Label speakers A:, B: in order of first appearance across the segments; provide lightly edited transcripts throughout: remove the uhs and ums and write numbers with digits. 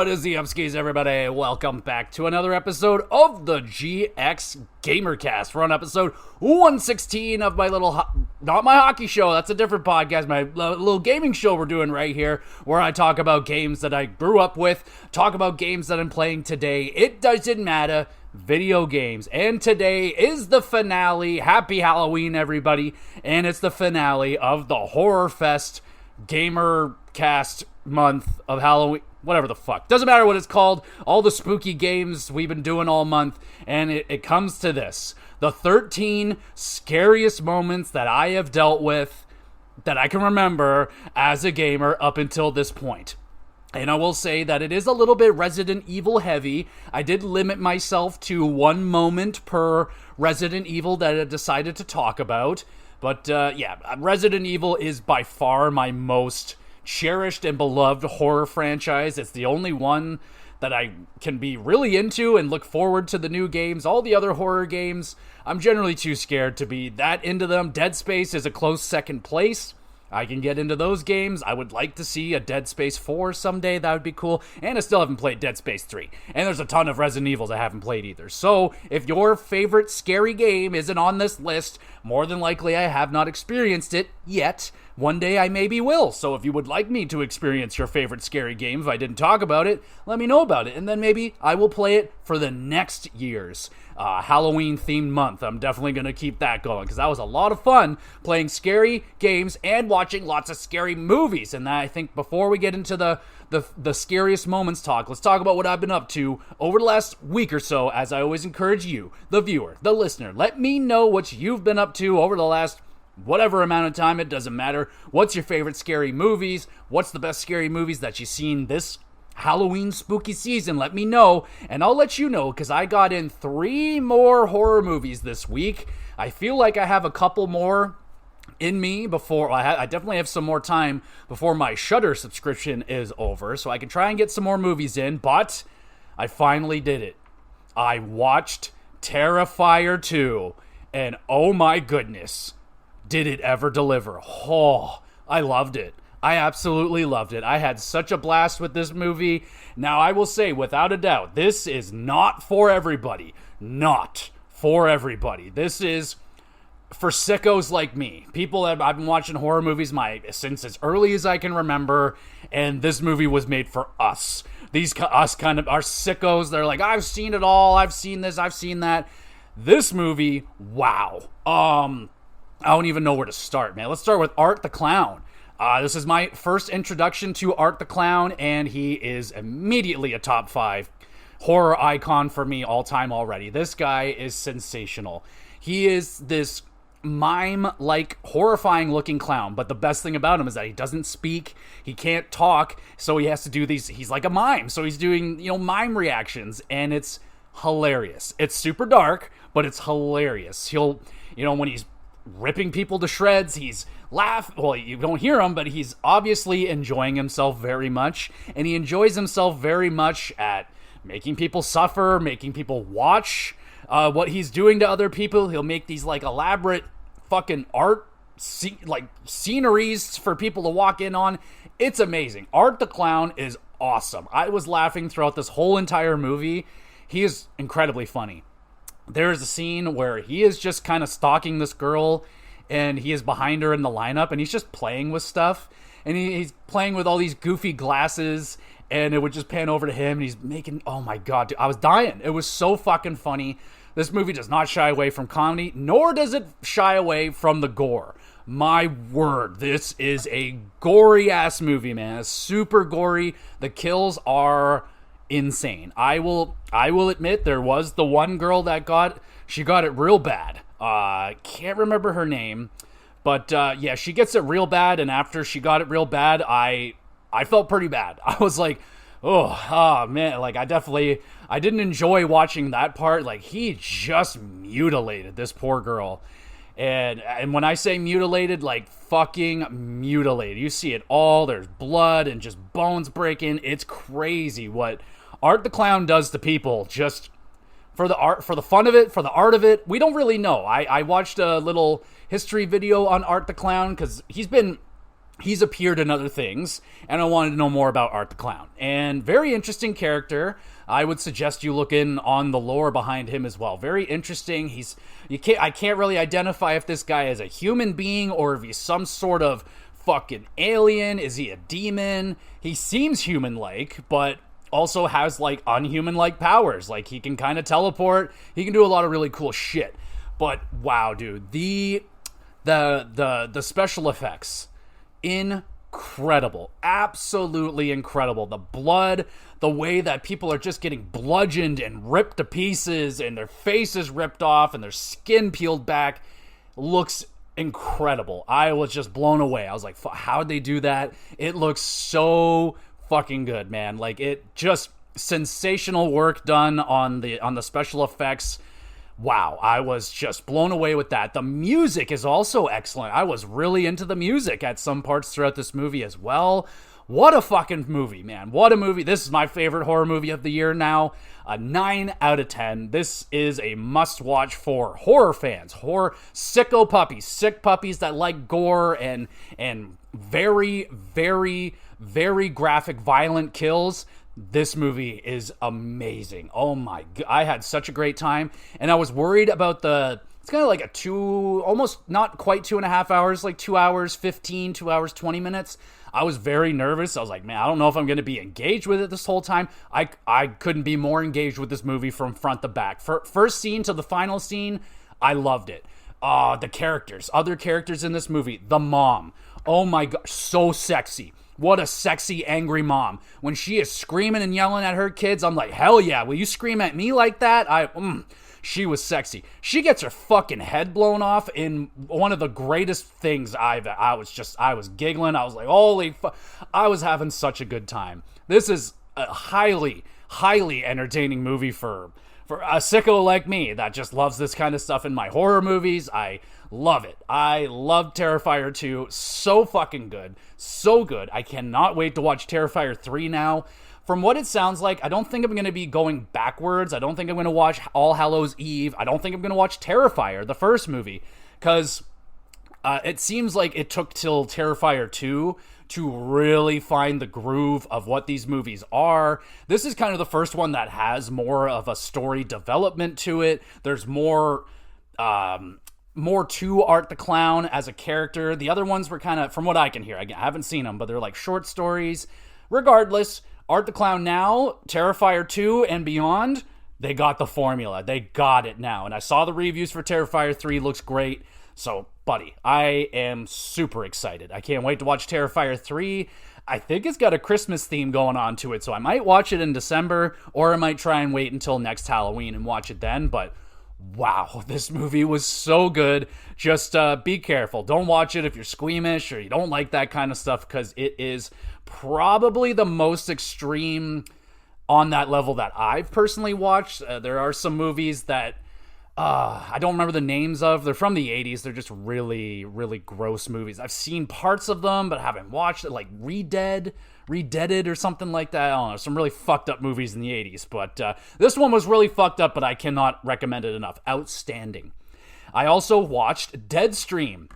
A: What is the upskis, everybody? Welcome back to another episode of the GXGamerCast. We're on episode 116 of my not my hockey show, that's a different podcast, my little gaming show we're doing right here, where I talk about games that I grew up with, talk about games that I'm playing today. It doesn't matter, video games. And today is the finale. Happy Halloween, everybody. And it's the finale of the Horror Fest GamerCast month of Halloween. Whatever the fuck. Doesn't matter what it's called. All the spooky games we've been doing all month. And it comes to this. The 13 scariest moments that I have dealt with that I can remember as a gamer up until this point. And I will say that it is a little bit Resident Evil heavy. I did limit myself to one moment per Resident Evil that I decided to talk about. But yeah, Resident Evil is by far my most cherished and beloved horror franchise. It's the only one that I can be really into and look forward to the new games. All the other horror games, I'm generally too scared to be that into them. Dead Space is a close second place. I can get into those games. I would like to see a Dead Space 4 someday. That would be cool. And I still haven't played Dead Space 3. And there's a ton of Resident Evils I haven't played either. So if your favorite scary game isn't on this list, more than likely I have not experienced it yet. One day I maybe will. So if you would like me to experience your favorite scary game, if I didn't talk about it, let me know about it. And then maybe I will play it for the next year's Halloween themed month. I'm definitely going to keep that going because that was a lot of fun playing scary games and watching lots of scary movies. And I think before we get into the scariest moments talk, let's talk about what I've been up to over the last week or so. As I always encourage you, the viewer, the listener, let me know what you've been up to over the last whatever amount of time. It doesn't matter. What's your favorite scary movies? What's the best scary movies that you've seen this Halloween spooky season? Let me know, and I'll let you know, because I got in 3 more horror movies this week. I feel like I have a couple more in me before I definitely have some more time before my Shudder subscription is over, so I can try and get some more movies in. But I finally did it. I watched Terrifier 2, and oh my goodness, did it ever deliver. Oh, I loved it. I absolutely loved it. I had such a blast with this movie. Now, I will say, without a doubt, this is not for everybody. Not for everybody. This is for sickos like me. People that I've been watching horror movies since as early as I can remember, and this movie was made for us. Us kind of are sickos. They're like, I've seen it all. I've seen this. I've seen that. This movie, wow. I don't even know where to start, man. Let's start with Art the Clown. This is my first introduction to Art the Clown, and he is immediately a top 5 horror icon for me all time already. This guy is sensational. He is this mime-like, horrifying-looking clown, but the best thing about him is that he doesn't speak, he can't talk, so he has to do these, he's like a mime, so he's doing, mime reactions, and it's hilarious. It's super dark, but it's hilarious. He'll, when he's ripping people to shreds, he's well, you don't hear him, but he's obviously enjoying himself very much, and he enjoys himself very much at making people suffer, making people watch what he's doing to other people. He'll make these elaborate fucking art sceneries for people to walk in on. It's amazing. Art the Clown is awesome. I was laughing throughout this whole entire movie. He is incredibly funny. There is a scene where he is just kind of stalking this girl, and he is behind her in the lineup, and he's just playing with stuff, and he's playing with all these goofy glasses, and it would just pan over to him, and he's making, oh my god, dude, I was dying. It was so fucking funny. This movie does not shy away from comedy, nor does it shy away from the gore. My word, this is a gory-ass movie, man. It's super gory. The kills are insane. I will admit there was the one girl that got it real bad. Can't remember her name, but yeah, she gets it real bad, and after she got it real bad, I felt pretty bad. I was like, oh man, I didn't enjoy watching that part. He just mutilated this poor girl. And when I say mutilated, fucking mutilated. You see it all. There's blood and just bones breaking. It's crazy what Art the Clown does to people just for the art, for the fun of it, for the art of it. We don't really know. I watched a little history video on Art the Clown because he's been he's appeared in other things, and I wanted to know more about Art the Clown. And very interesting character. I would suggest you look in on the lore behind him as well. Very interesting. I can't really identify if this guy is a human being or if he's some sort of fucking alien. Is he a demon? He seems human-like, but also has like unhuman-like powers. Like he can kind of teleport. He can do a lot of really cool shit. But wow, dude, the special effects, incredible, absolutely incredible. The blood, the way that people are just getting bludgeoned and ripped to pieces and their faces ripped off and their skin peeled back, looks incredible. I was just blown away. I was like, how'd they do that? It looks so fucking good, man. Like, it just sensational work done on the special effects. Wow, I was just blown away with that. The music is also excellent. I was really into the music at some parts throughout this movie as well. What a fucking movie, man. What a movie. This is my favorite horror movie of the year now. A 9 out of 10. This is a must-watch for horror fans. Sicko puppies. Sick puppies that like gore and very, very, very graphic, violent kills. This movie is amazing. Oh my God. I had such a great time. And I was worried about it's kind of like almost not quite 2.5 hours, like 2 hours 15, 2 hours 20 minutes. I was very nervous. I was like, man, I don't know if I'm going to be engaged with it this whole time. I couldn't be more engaged with this movie from front to back. First scene to the final scene, I loved it. The characters, other characters in this movie. The mom. Oh my God, so sexy. What a sexy, angry mom. When she is screaming and yelling at her kids, I'm like, hell yeah, will you scream at me like that? She was sexy. She gets her fucking head blown off in one of the greatest things I was giggling. I was like, holy fuck. I was having such a good time. This is a highly, highly entertaining movie for a sicko like me that just loves this kind of stuff in my horror movies. I love it. I love Terrifier 2. So fucking good. So good. I cannot wait to watch Terrifier 3 now. From what it sounds like, I don't think I'm going to be going backwards. I don't think I'm going to watch All Hallows Eve. I don't think I'm going to watch Terrifier, the first movie, because it seems like it took till Terrifier 2 to really find the groove of what these movies are. This is kind of the first one that has more of a story development to it. There's more to Art the Clown as a character. The other ones were kind of, from what I can hear, I haven't seen them, but they're like short stories. Regardless, Art the Clown now, Terrifier 2 and beyond, they got the formula. They got it now. And I saw the reviews for Terrifier 3. Looks great. So, buddy, I am super excited. I can't wait to watch Terrifier 3. I think it's got a Christmas theme going on to it, so I might watch it in December, or I might try and wait until next Halloween and watch it then. But wow, this movie was so good. Just be careful. Don't watch it if you're squeamish or you don't like that kind of stuff, because it is probably the most extreme on that level that I've personally watched. There are some movies that I don't remember the names of. They're from the 80s. They're just really, really gross movies. I've seen parts of them, but I haven't watched it, like Redeaded or something like that. I don't know. Some really fucked up movies in the 80s. But this one was really fucked up, but I cannot recommend it enough. Outstanding. I also watched Deadstream.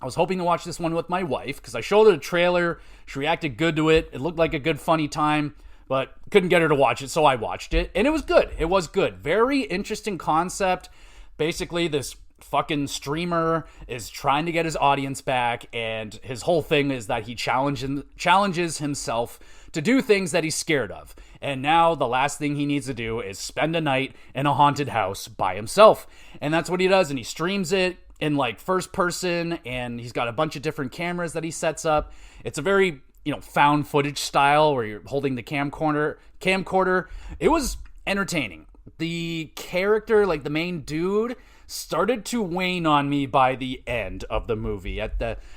A: I was hoping to watch this one with my wife because I showed her the trailer. She reacted good to it. It looked like a good, funny time, but couldn't get her to watch it, so I watched it. And it was good. It was good. Very interesting concept. Basically, this fucking streamer is trying to get his audience back, and his whole thing is that he challenges himself to do things that he's scared of. And now the last thing he needs to do is spend a night in a haunted house by himself. And that's what he does, and he streams it in like first person, and he's got a bunch of different cameras that he sets up. It's a very, found footage style where you're holding the camcorder. It was entertaining. The character, like the main dude, started to wane on me by the end of the movie.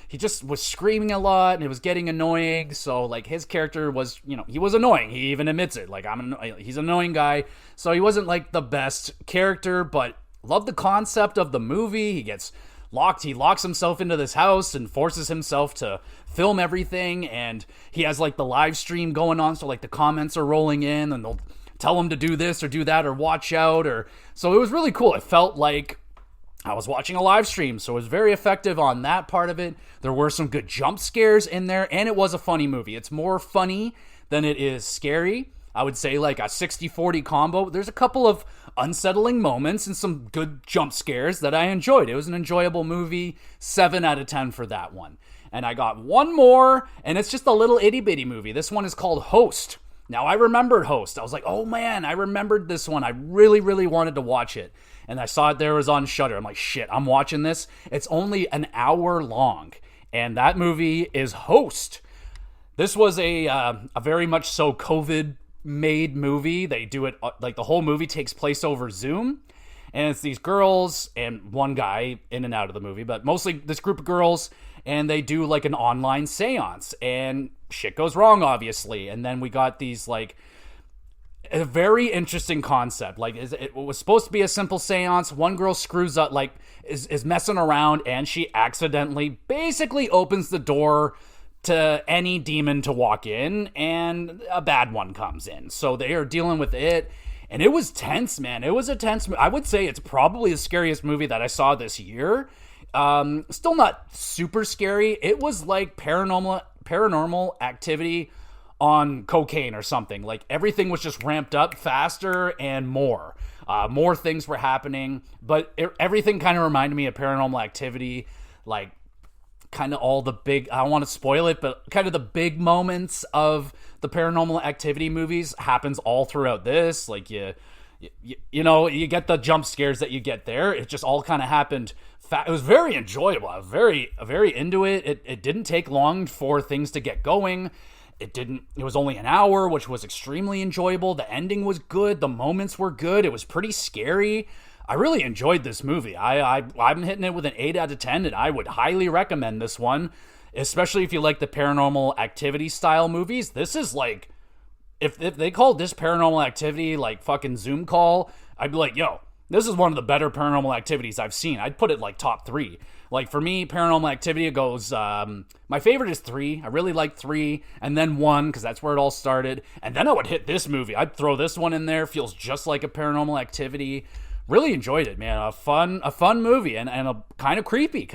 A: He just was screaming a lot, and it was getting annoying. So, like, his character was, he was annoying. He even admits it. Like, he's an annoying guy. So he wasn't like the best character, but loved the concept of the movie. He gets locked. He locks himself into this house and forces himself to film everything. And he has like the live stream going on. So like the comments are rolling in, and they'll tell him to do this or do that or watch out. So it was really cool. It felt like I was watching a live stream, so it was very effective on that part of it. There were some good jump scares in there, and it was a funny movie. It's more funny than it is scary. I would say like a 60-40 combo. There's a couple of unsettling moments and some good jump scares that I enjoyed. It was an enjoyable movie. 7 out of 10 for that one. And I got one more, and it's just a little itty-bitty movie. This one is called Host. Now, I remembered Host. I was like, oh man, I remembered this one. I really, really wanted to watch it. And I saw it there, it was on Shudder. I'm like, shit, I'm watching this. It's only an hour long. And that movie is Host. This was a very much so COVID-made movie. They do it, like the whole movie takes place over Zoom. And it's these girls and one guy in and out of the movie, but mostly this group of girls, and they do like an online seance. And shit goes wrong, obviously. And then we got these like a very interesting concept. Like it was supposed to be a simple seance. One girl screws up, like is messing around, and she accidentally basically opens the door to any demon to walk in, and a bad one comes in. So they are dealing with it, and it was tense, man. It was a tense. I would say it's probably the scariest movie that I saw this year. Still not super scary. It was like paranormal activity on cocaine or something. Like everything was just ramped up faster and more. More things were happening, but everything kind of reminded me of Paranormal Activity. Like kind of all the big, I don't want to spoil it, but kind of the big moments of the Paranormal Activity movies happens all throughout this. Like you know, you get the jump scares that you get there. It just all kind of happened. It was very enjoyable. I was very into it. It didn't take long for things to get going. It was only an hour, which was extremely enjoyable. The ending was good. The moments were good. It was pretty scary. I really enjoyed this movie. I'm hitting it with an 8 out of 10, and I would highly recommend this one, especially if you like the Paranormal Activity style movies. This is like, if they called this Paranormal Activity like fucking Zoom call, I'd be like, yo, this is one of the better Paranormal Activities I've seen. I'd put it like top 3. Like for me, Paranormal Activity goes, my favorite is 3. I really like 3, and then 1, because that's where it all started. And then I would hit this movie. I'd throw this one in there. Feels just like a Paranormal Activity. Really enjoyed it, man. A fun movie, and a kind of creepy.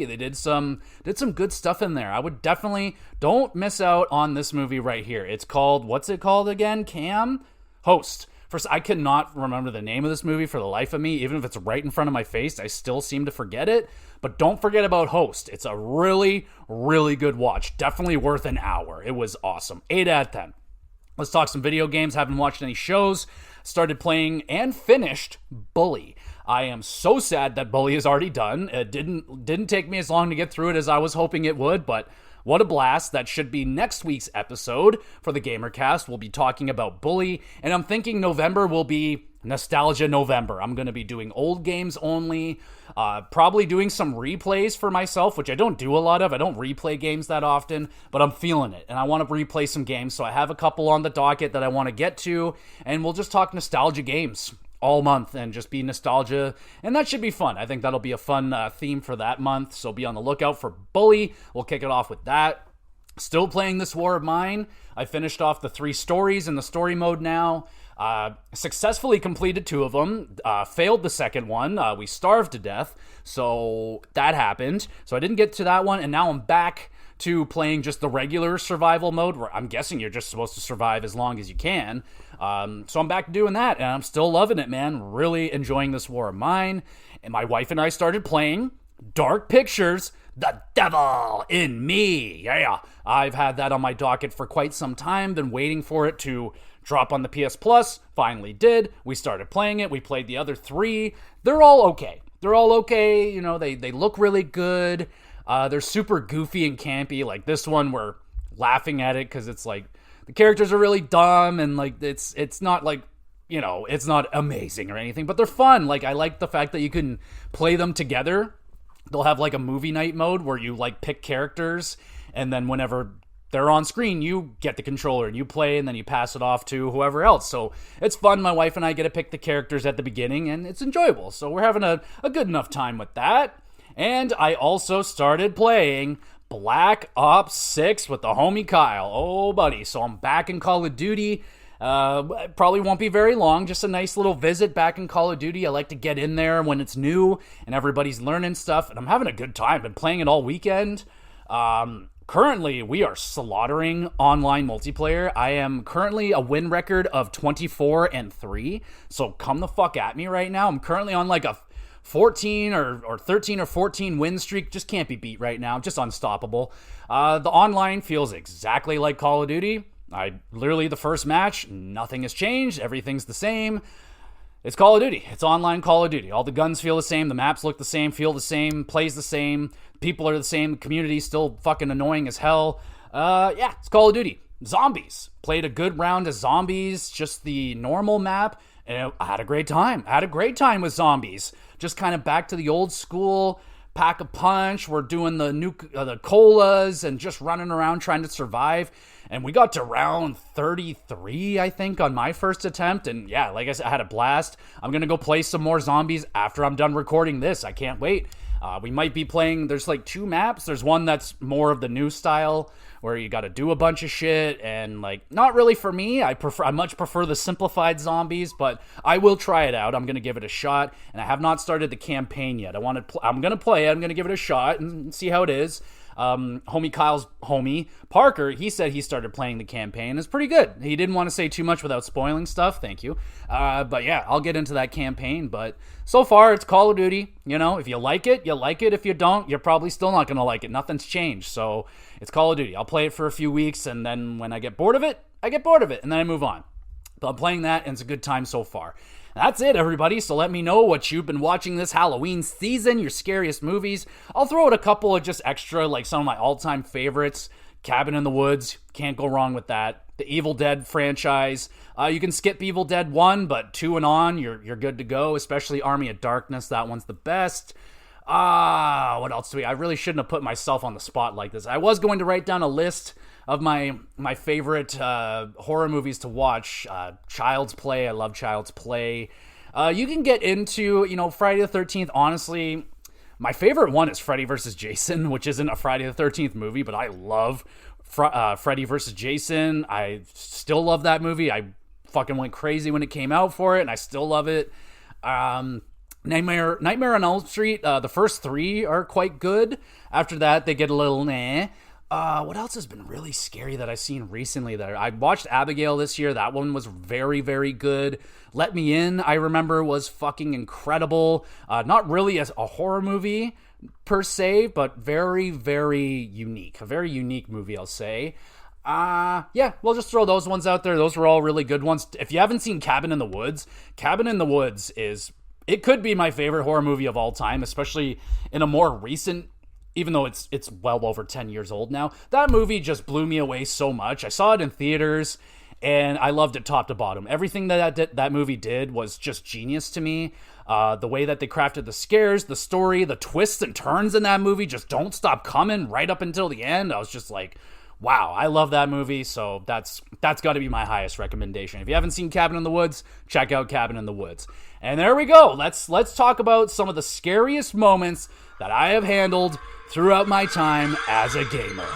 A: They did some good stuff in there. I would definitely, don't miss out on this movie right here. It's called, what's it called again? Cam? Host. First, I cannot remember the name of this movie for the life of me. Even if it's right in front of my face, I still seem to forget it. But don't forget about Host. It's a really, really good watch. Definitely worth an hour. It was awesome. 8 out of 10. Let's talk some video games. Haven't watched any shows. Started playing and finished Bully. I am so sad that Bully is already done. It didn't take me as long to get through it as I was hoping it would, but what a blast. That should be next week's episode for the GamerCast. We'll be talking about Bully, and I'm thinking November will be Nostalgia November. I'm going to be doing old games only, probably doing some replays for myself, which I don't do a lot of. I don't replay games that often, but I'm feeling it, and I want to replay some games, so I have a couple on the docket that I want to get to, and we'll just talk nostalgia games all month and just be nostalgia, and that should be fun. I think that'll be a fun theme for that month, so be on the lookout for Bully. We'll kick it off with that. Still playing This War of Mine. I finished off the 3 stories in the story mode now. Successfully completed 2 of them. Failed the second one. We starved to death, so that happened. So I didn't get to that one, and now I'm back to playing just the regular survival mode, where I'm guessing you're just supposed to survive as long as you can. So I'm back to doing that, and I'm still loving it, man. Really enjoying This War of Mine. And my wife and I started playing Dark Pictures, The Devil in Me. Yeah, I've had that on my docket for quite some time. Been waiting for it to drop on the PS Plus. Finally did. We started playing it. We played the other 3. They're all okay. You know, they look really good. They're super goofy and campy. Like this one, we're laughing at it because it's like the characters are really dumb, and like it's not like, you know, it's not amazing or anything, but they're fun. Like I like the fact that you can play them together. They'll have like a movie night mode where you like pick characters, and then whenever they're on screen, you get the controller and you play, and then you pass it off to whoever else. So it's fun. My wife and I get to pick the characters at the beginning, and it's enjoyable. So we're having a good enough time with that. And I also started playing Black Ops 6 with the homie Kyle. Oh, buddy. So I'm back in Call of Duty. Probably won't be very long, just a nice little visit back in Call of Duty. I like to get in there when it's new and everybody's learning stuff, and I'm having a good time. Been playing it all weekend. Currently, we are slaughtering online multiplayer. I am currently a win record of 24-3, so come the fuck at me right now. I'm currently on like a 14 or 13 or 14 win streak. Just can't be beat right now. Just unstoppable. The online feels exactly like Call of Duty. Literally the first match, nothing has changed. Everything's the same. It's Call of Duty. It's online Call of Duty. All the guns feel the same. The maps look the same, feel the same, plays the same. People are the same. The community's still fucking annoying as hell. It's Call of Duty. Zombies. Played a good round of zombies, just the normal map, and I had a great time. I had a great time with zombies. Just kind of back to the old school, pack a punch. We're doing the colas and just running around trying to survive. And we got to round 33, I think, on my first attempt. And yeah, like I said, I had a blast. I'm going to go play some more zombies after I'm done recording this. I can't wait. We might be playing, there's like 2 maps. There's one that's more of the new style where you got to do a bunch of shit and like, not really for me. I much prefer the simplified zombies, but I will try it out. I'm going to give it a shot, and I have not started the campaign yet. I'm going to play it. I'm going to give it a shot and see how it is. Homie Kyle's homie, Parker, he said he started playing the campaign. It's pretty good. He didn't want to say too much without spoiling stuff. Thank you. But yeah, I'll get into that campaign. But so far, it's Call of Duty. You know, if you like it, you like it. If you don't, you're probably still not going to like it. Nothing's changed. So it's Call of Duty. I'll play it for a few weeks, and then when I get bored of it, I get bored of it, and then I move on. But I'm playing that, and it's a good time so far. That's it, everybody. So let me know what you've been watching this Halloween season, your scariest movies. I'll throw out a couple of just extra, like some of my all-time favorites. Cabin in the Woods, can't go wrong with that. The Evil Dead franchise. You can skip Evil Dead 1, but 2 and on, you're good to go, especially Army of Darkness. That one's the best. What else do I really shouldn't have put myself on the spot like this. I was going to write down a list of my favorite horror movies to watch. Child's Play. I love Child's Play. You can get into, Friday the 13th. Honestly, my favorite one is Freddy vs. Jason, which isn't a Friday the 13th movie, but I love Freddy vs. Jason. I still love that movie. I fucking went crazy when it came out for it, and I still love it. Nightmare on Elm Street, the first 3 are quite good. After that, they get a little nah. What else has been really scary that I've seen recently? I watched Abigail this year. That one was very, very good. Let Me In, I remember, was fucking incredible. Not really a horror movie per se, but very, very unique. A very unique movie, I'll say. We'll just throw those ones out there. Those were all really good ones. If you haven't seen Cabin in the Woods it could be my favorite horror movie of all time, especially in a more recent, even though it's well over 10 years old now. That movie just blew me away so much. I saw it in theaters, and I loved it top to bottom. Everything that movie did was just genius to me. The way that they crafted the scares, the story, the twists and turns in that movie just don't stop coming right up until the end. I was just like, wow, I love that movie, so that's got to be my highest recommendation. If you haven't seen Cabin in the Woods, check out Cabin in the Woods. And there we go. Let's talk about some of the scariest moments that I have handled throughout my time as a gamer.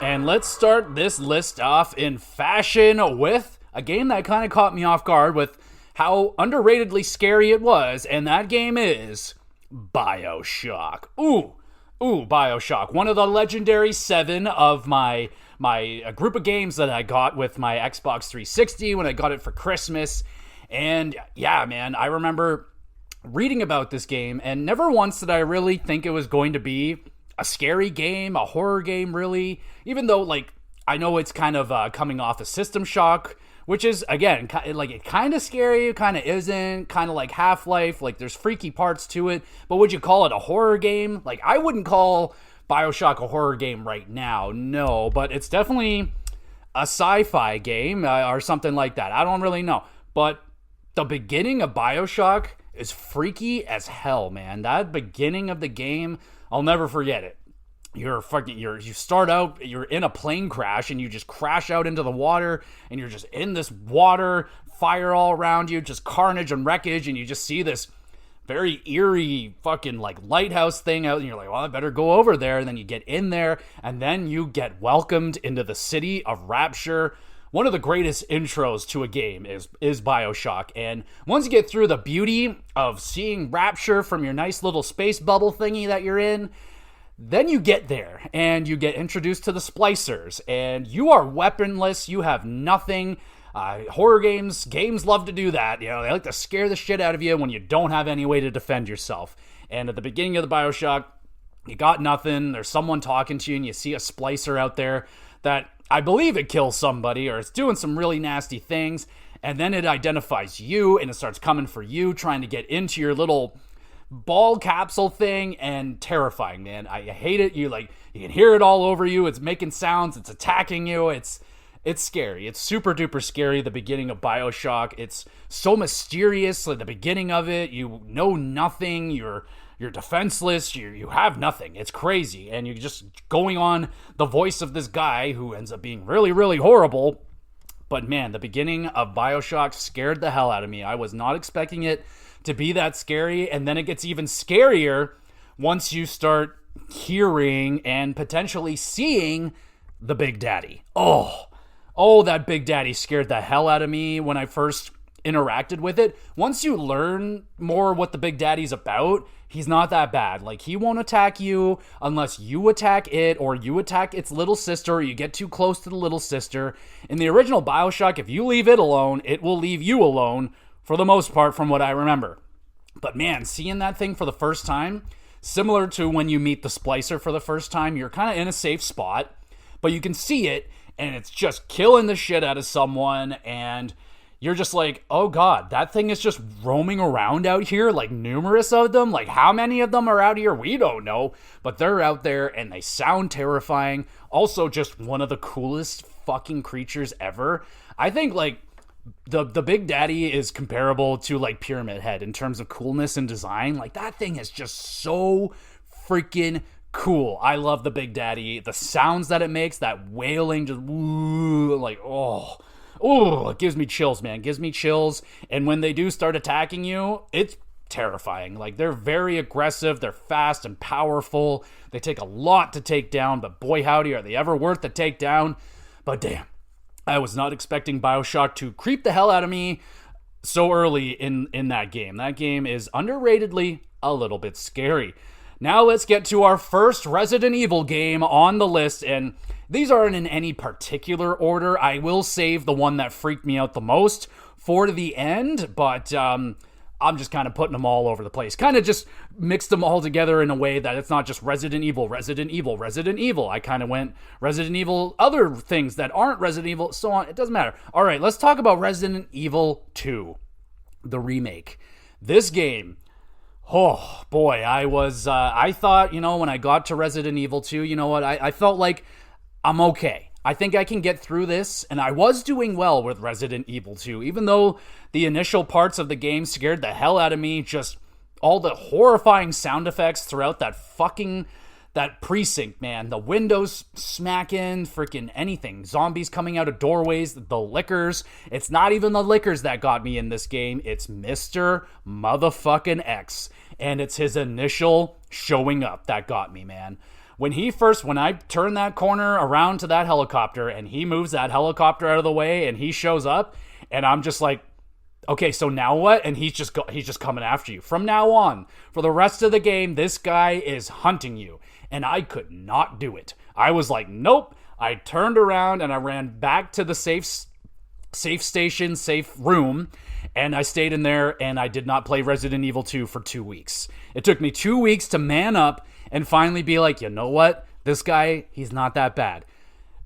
A: And let's start this list off in fashion with a game that kind of caught me off guard with how underratedly scary it was, and that game is BioShock. Ooh, BioShock. One of the legendary 7 of my group of games that I got with my Xbox 360 when I got it for Christmas. And yeah, man, I remember reading about this game, and never once did I really think it was going to be a scary game, a horror game, really. Even though, like, I know it's kind of coming off a System Shock, which is, again, like, it kind of scary, kind of isn't, kind of like Half-Life, like, there's freaky parts to it, but would you call it a horror game? Like, I wouldn't call BioShock a horror game right now, no, but it's definitely a sci-fi game or something like that. I don't really know, but the beginning of BioShock is freaky as hell, man. That beginning of the game, I'll never forget it. You start out, you're in a plane crash, and you just crash out into the water, and you're just in this water, fire all around you, just carnage and wreckage, and you just see this very eerie fucking like lighthouse thing out, and you're like, well, I better go over there. And then you get in there, and then you get welcomed into the city of Rapture. One of the greatest intros to a game is BioShock. And once you get through the beauty of seeing Rapture from your nice little space bubble thingy that you're in, then you get there and you get introduced to the splicers, and you are weaponless. You have nothing. Horror games love to do that. They like to scare the shit out of you when you don't have any way to defend yourself. And at the beginning of the BioShock, you got nothing. There's someone talking to you, and you see a splicer out there that I believe it kills somebody, or it's doing some really nasty things. And then it identifies you, and it starts coming for you, trying to get into your little ball capsule thing. And terrifying, man. I hate it. You can hear it all over you. It's making sounds. It's attacking you. It's scary. It's super duper scary, the beginning of BioShock. It's so mysterious. Like the beginning of it, you know nothing. You're defenseless. You have nothing. It's crazy. And you're just going on the voice of this guy who ends up being really, really horrible. But man, the beginning of BioShock scared the hell out of me. I was not expecting it to be that scary. And then it gets even scarier once you start hearing and potentially seeing the Big Daddy. Oh, that Big Daddy scared the hell out of me when I first interacted with it. Once you learn more what the Big Daddy's about, he's not that bad. Like, he won't attack you unless you attack it, or you attack its little sister, or you get too close to the little sister. In the original BioShock, if you leave it alone, it will leave you alone, for the most part, from what I remember. But man, seeing that thing for the first time, similar to when you meet the splicer for the first time, you're kind of in a safe spot, but you can see it, and it's just killing the shit out of someone, and you're just like, oh god, that thing is just roaming around out here, like numerous of them. Like, how many of them are out here? We don't know, but they're out there, and they sound terrifying. Also, just one of the coolest fucking creatures ever. I think, like, the Big Daddy is comparable to, like, Pyramid Head in terms of coolness and design. Like, that thing is just so freaking cool. I love the Big Daddy. The sounds that it makes, that wailing, just woo, like, it gives me chills, man. It gives me chills. And when they do start attacking you, it's terrifying. Like, they're very aggressive. They're fast and powerful. They take a lot to take down, but boy howdy, are they ever worth the takedown. But damn, I was not expecting BioShock to creep the hell out of me so early in that game. That game is underratedly a little bit scary. Now let's get to our first Resident Evil game on the list, and these aren't in any particular order. I will save the one that freaked me out the most for the end, but I'm just kind of putting them all over the place. Kind of just mixed them all together in a way that it's not just Resident Evil, Resident Evil, Resident Evil. I kind of went Resident Evil, other things that aren't Resident Evil, so on. It doesn't matter. All right, let's talk about Resident Evil 2, the remake. This game... oh, boy, I thought, when I got to Resident Evil 2, you know what, I felt like I'm okay. I think I can get through this, and I was doing well with Resident Evil 2, even though the initial parts of the game scared the hell out of me, just all the horrifying sound effects throughout that precinct, man. The windows smacking, freaking anything. Zombies coming out of doorways, the lickers. It's not even the lickers that got me in this game. It's Mr. Motherfucking X. And it's his initial showing up that got me, man. When I turn that corner around to that helicopter, and he moves that helicopter out of the way, and he shows up, and I'm just like, okay, so now what? And he's just coming after you. From now on, for the rest of the game, this guy is hunting you. And I could not do it. I was like, nope. I turned around and I ran back to the safe station, safe room, and I stayed in there, and I did not play Resident Evil 2 for 2 weeks. It took me 2 weeks to man up and finally be like, you know what? This guy, he's not that bad.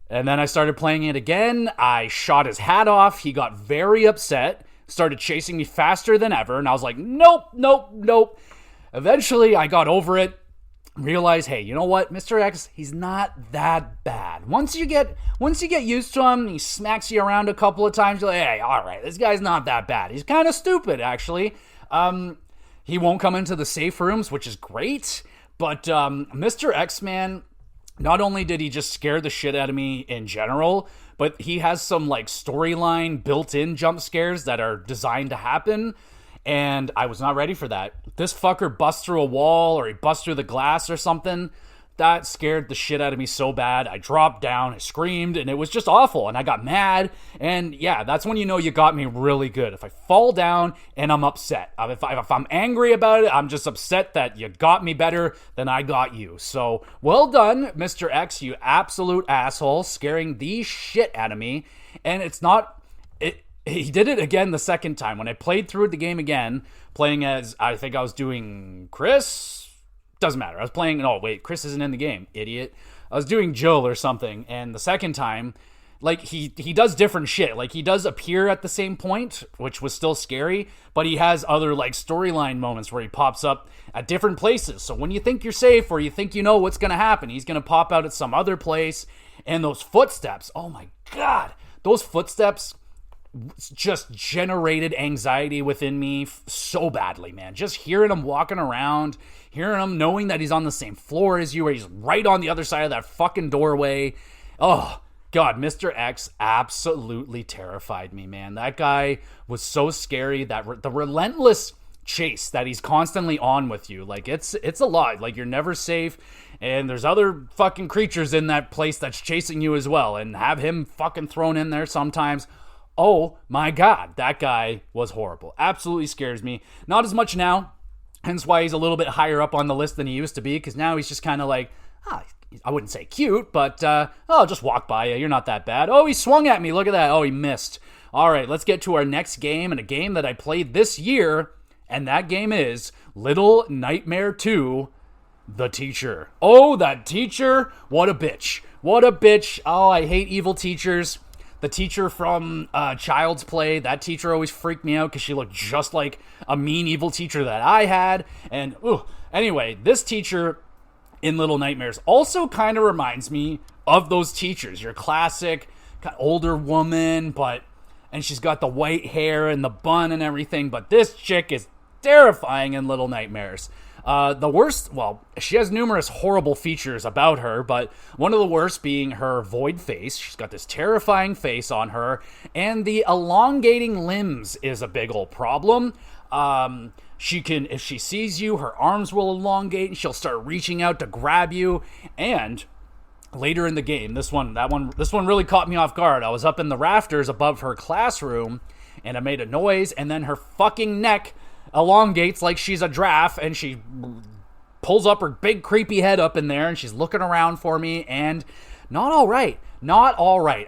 A: And then I started playing it again. I shot his hat off. He got very upset, started chasing me faster than ever, and I was like, nope. Eventually, I got over it. Realize, hey, you know what, Mr. X, he's not that bad. Once you get used to him, he smacks you around a couple of times, you're like, hey, all right, this guy's not that bad. He's kind of stupid, actually. He won't come into the safe rooms, which is great, but Mr. X, man, not only did he just scare the shit out of me in general, but he has some, like, storyline built-in jump scares that are designed to happen. And I was not ready for that. This fucker busts through a wall, or he busts through the glass or something. That scared the shit out of me so bad. I dropped down, I screamed, and it was just awful. And I got mad. And yeah, that's when you know you got me really good. If I fall down and I'm upset. If I'm angry about it, I'm just upset that you got me better than I got you. So, well done, Mr. X, you absolute asshole, scaring the shit out of me. And it's not... He did it again the second time. When I played through the game again, playing as... I think I was doing Chris... Doesn't matter. I was playing... No, wait. Chris isn't in the game. Idiot. I was doing Jill or something. And the second time, like, he does different shit. Like, he does appear at the same point, which was still scary. But he has other, like, storyline moments where he pops up at different places. So when you think you're safe or you think you know what's going to happen, he's going to pop out at some other place. And those footsteps... Oh, my God. Those footsteps... just generated anxiety within me so badly, man. Just hearing him walking around, hearing him knowing that he's on the same floor as you, or he's right on the other side of that fucking doorway. Oh, God, Mr. X absolutely terrified me, man. That guy was so scary. That the relentless chase that he's constantly on with you, like, it's a lot. Like, you're never safe, and there's other fucking creatures in that place that's chasing you as well, and have him fucking thrown in there sometimes. Oh my God, that guy was horrible. Absolutely scares me. Not as much now, hence why he's a little bit higher up on the list than he used to be, because now he's just kind of like, I wouldn't say cute, but, I'll just walk by you. You're not that bad. Oh, he swung at me. Look at that. Oh, he missed. All right, let's get to our next game, and a game that I played this year, and that game is Little Nightmare 2, The Teacher. Oh, that teacher. What a bitch. What a bitch. Oh, I hate evil teachers. The teacher from Child's Play, that teacher always freaked me out because she looked just like a mean evil teacher that I had. And anyway, this teacher in Little Nightmares also kind of reminds me of those teachers. Your classic older woman, and she's got the white hair and the bun and everything. But this chick is terrifying in Little Nightmares. The worst, well, she has numerous horrible features about her, but one of the worst being her void face. She's got this terrifying face on her, and the elongating limbs is a big old problem. If she sees you, her arms will elongate, and she'll start reaching out to grab you, and later in the game, this one really caught me off guard. I was up in the rafters above her classroom, and I made a noise, and then her fucking neck elongates like she's a giraffe, and she pulls up her big creepy head up in there, and she's looking around for me, and not all right.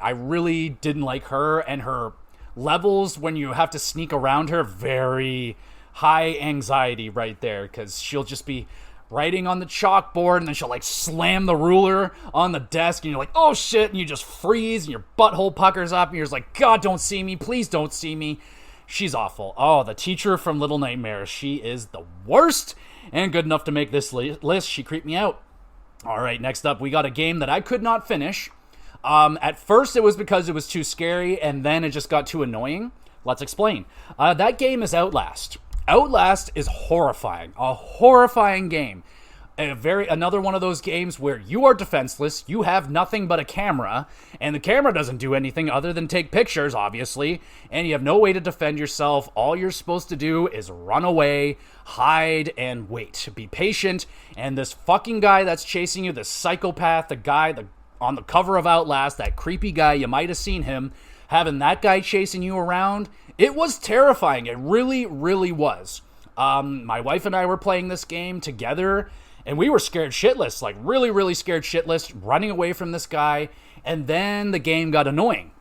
A: I really didn't like her, and her levels when you have to sneak around her, very high anxiety right there, because she'll just be writing on the chalkboard, and then she'll like slam the ruler on the desk, and you're like, oh shit, and you just freeze, and your butthole puckers up, and you're just like, God, don't see me, please don't see me. She's awful. Oh, the teacher from Little Nightmares. She is the worst, and good enough to make this list. She creeped me out. All right, next up, we got a game that I could not finish. At first, it was because it was too scary, and then it just got too annoying. Let's explain. That game is Outlast. Outlast is horrifying. A horrifying game. Another one of those games where you are defenseless, you have nothing but a camera, and the camera doesn't do anything other than take pictures, obviously, and you have no way to defend yourself. All you're supposed to do is run away, hide, and wait. Be patient, and this fucking guy that's chasing you, this psychopath, the guy on the cover of Outlast, that creepy guy, you might have seen him, having that guy chasing you around, it was terrifying. It really, really was. My wife and I were playing this game together, and we were scared shitless, like really, really scared shitless, running away from this guy. And then the game got annoying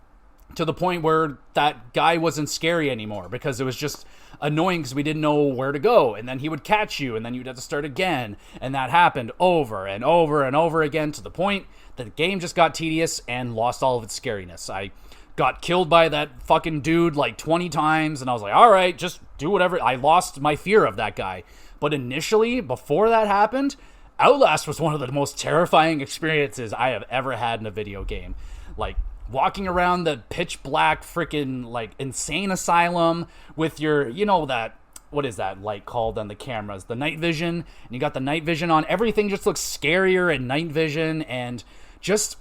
A: to the point where that guy wasn't scary anymore because it was just annoying because we didn't know where to go. And then he would catch you, and then you'd have to start again. And that happened over and over and over again to the point that the game just got tedious and lost all of its scariness. I got killed by that fucking dude like 20 times, and I was like, all right, just do whatever. I lost my fear of that guy. But initially, before that happened, Outlast was one of the most terrifying experiences I have ever had in a video game. Like, walking around the pitch black freaking, like, insane asylum with your, that, what is that light called on the cameras? The night vision. And you got the night vision on. Everything just looks scarier in night vision, and just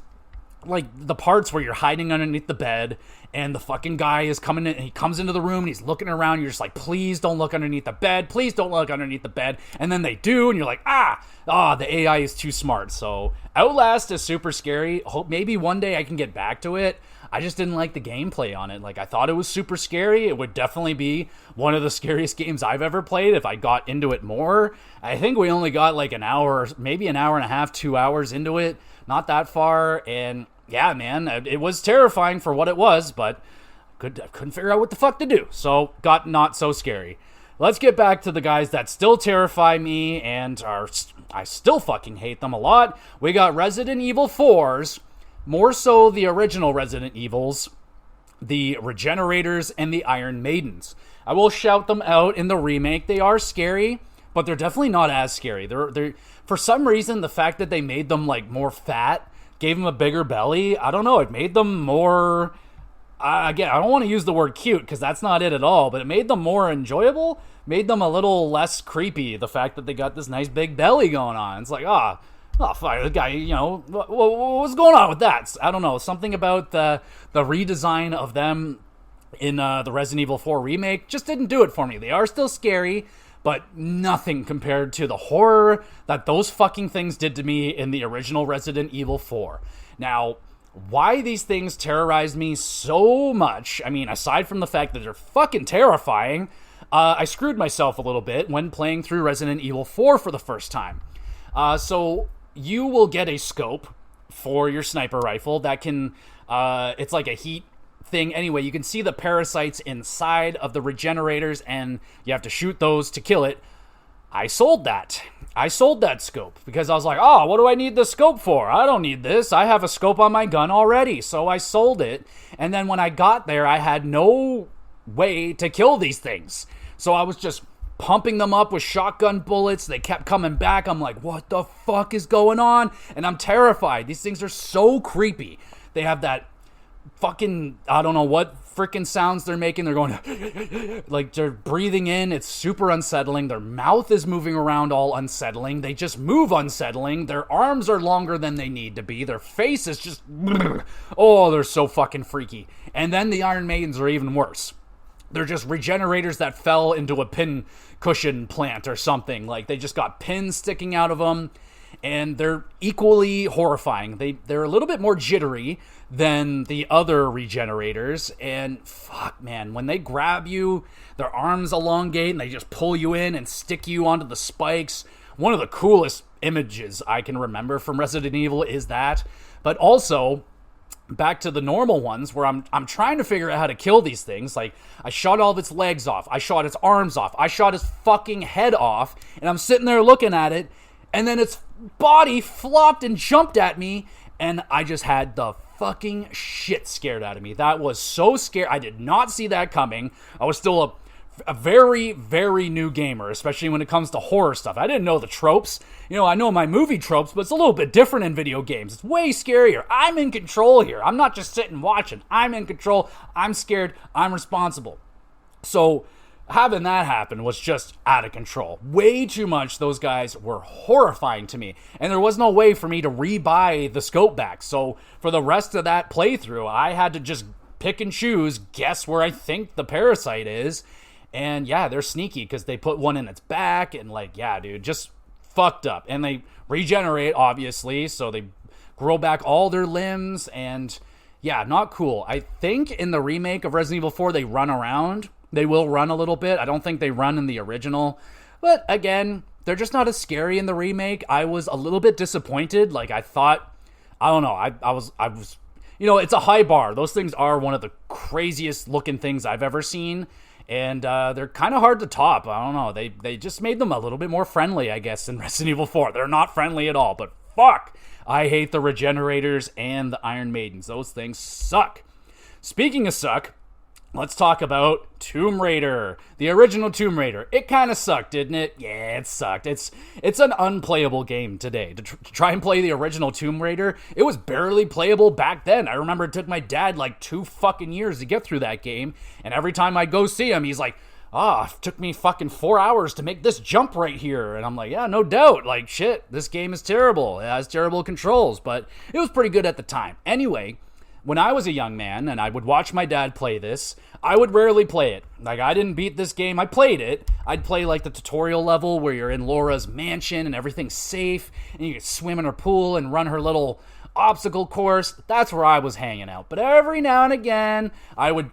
A: like the parts where you're hiding underneath the bed and the fucking guy is coming in and he comes into the room and he's looking around. You're just like, please don't look underneath the bed. Please don't look underneath the bed. And then they do. And you're like, the AI is too smart. So Outlast is super scary. Hope maybe one day I can get back to it. I just didn't like the gameplay on it. Like, I thought it was super scary. It would definitely be one of the scariest games I've ever played if I got into it more. I think we only got like an hour, maybe an hour and a half, 2 hours into it. Not that far. And yeah, man, it was terrifying for what it was, but I couldn't figure out what the fuck to do. So got not so scary. Let's get back to the guys that still terrify me and I still fucking hate them a lot. We got Resident Evil 4s, more so the original Resident Evils, the Regenerators, and the Iron Maidens. I will shout them out in the remake. They are scary, but they're definitely not as scary. They're for some reason, the fact that they made them like more fat, gave them a bigger belly, I don't know, it made them more, again, I don't want to use the word cute because that's not it at all, but it made them more enjoyable, made them a little less creepy, the fact that they got this nice big belly going on. It's like, fuck, the guy, what's going on with that? I don't know, something about the redesign of them in the Resident Evil 4 remake just didn't do it for me. They are still scary, but nothing compared to the horror that those fucking things did to me in the original Resident Evil 4. Now, why these things terrorized me so much, I mean, aside from the fact that they're fucking terrifying, I screwed myself a little bit when playing through Resident Evil 4 for the first time. So you will get a scope for your sniper rifle that can, it's like a heat thing. Anyway, you can see the parasites inside of the Regenerators and you have to shoot those to kill it. I sold that scope because I was like, what do I need the scope for? I don't need this. I have a scope on my gun already. So I sold it. And then when I got there, I had no way to kill these things. So I was just pumping them up with shotgun bullets. They kept coming back. I'm like, what the fuck is going on? And I'm terrified. These things are so creepy. They have that fucking, I don't know what freaking sounds they're making. They're going like they're breathing in. It's super unsettling. Their mouth is moving around all unsettling. They just move unsettling. Their arms are longer than they need to be. Their face is just they're so fucking freaky. And then the Iron Maidens are even worse. They're just Regenerators that fell into a pin cushion plant or something. Like they just got pins sticking out of them. And they're equally horrifying. They're a little bit more jittery than the other Regenerators. And fuck, man, when they grab you, their arms elongate and they just pull you in and stick you onto the spikes. One of the coolest images I can remember from Resident Evil is that. But also, back to the normal ones where I'm trying to figure out how to kill these things. Like, I shot all of its legs off. I shot its arms off. I shot its fucking head off. And I'm sitting there looking at it. And then its body flopped and jumped at me, and I just had the fucking shit scared out of me. That was so scary. I did not see that coming. I was still a very, very new gamer, especially when it comes to horror stuff. I didn't know the tropes. I know my movie tropes, but it's a little bit different in video games. It's way scarier. I'm in control here. I'm not just sitting watching. I'm in control. I'm scared. I'm responsible. So having that happen was just out of control. Way too much. Those guys were horrifying to me. And there was no way for me to rebuy the scope back. So for the rest of that playthrough, I had to just pick and choose, guess where I think the parasite is. And yeah, they're sneaky because they put one in its back. And like, yeah, dude, just fucked up. And they regenerate, obviously. So they grow back all their limbs. And yeah, not cool. I think in the remake of Resident Evil 4, they run around. They will run a little bit. I don't think they run in the original. But again, they're just not as scary in the remake. I was a little bit disappointed. Like, I thought, I don't know. I was, it's a high bar. Those things are one of the craziest looking things I've ever seen. And they're kind of hard to top. I don't know. They just made them a little bit more friendly, I guess, in Resident Evil 4. They're not friendly at all. But fuck, I hate the Regenerators and the Iron Maidens. Those things suck. Speaking of suck, let's talk about Tomb Raider, the original Tomb Raider. It kind of sucked, didn't it? Yeah, it sucked. It's an unplayable game today. To try and play the original Tomb Raider, it was barely playable back then. I remember it took my dad like 2 fucking years to get through that game, and every time I'd go see him, he's like, it took me fucking 4 hours to make this jump right here. And I'm like, yeah, no doubt. Like, shit, this game is terrible. It has terrible controls, but it was pretty good at the time. Anyway, when I was a young man and I would watch my dad play this, I would rarely play it. Like, I didn't beat this game. I played it. I'd play, like, the tutorial level where you're in Laura's mansion and everything's safe and you can swim in her pool and run her little obstacle course. That's where I was hanging out. But every now and again, I would